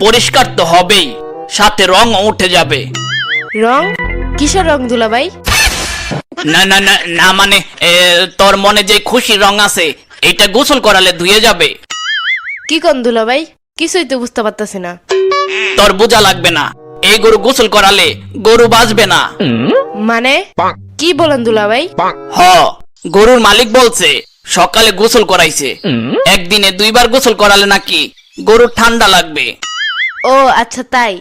পরিষ্কার তো হবেই, সাথে রঙও উঠে যাবে। রং? কিসের রং দুলাভাই? না না না না, মানে তোর মনে যে খুশির রং আছে এটা গোসল করালে ধুয়ে যাবে। কি কোন দুলাভাই? কিছুই তো বুঝতে পারতাছি না। তোর বোঝা লাগবে না, এই গরু গোসল করালে গরু বাঁচবে না। মানে কি বলেন দুলাভাই? হ, গরুর মালিক বলছে সকালে গোসল করাইছে, একদিনে 2 বার গোসল করালে নাকি গরুর ঠান্ডা লাগবে। ও আচ্ছা তাই।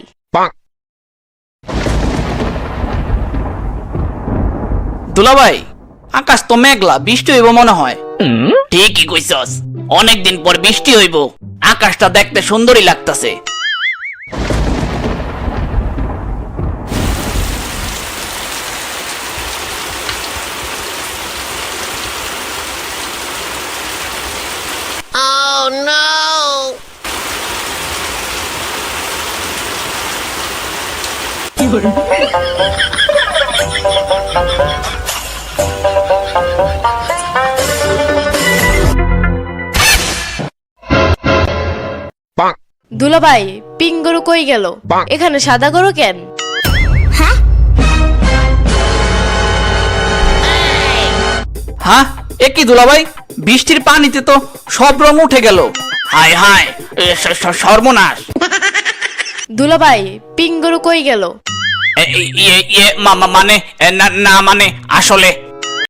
দুলাভাই, আকাশ তো মেঘলা, বৃষ্টি হইব মনে হয়। ঠিকই কইছস, অনেকদিন পর বৃষ্টি হইব, আকাশটা দেখতে সুন্দরই লাগতাছে। দুলাভাই, পিঙ্ক গরু কই গেল? এখানে সাদা গরু কেন? হ্যাঁ, এ কি দুলাভাই, বৃষ্টির পানিতে তো সব রং উঠে গেল। হায় হায়, সর্বনাশ। দুলাভাই, পিঙ্ক গরু কই গেল? মানে না না, মানে আসলে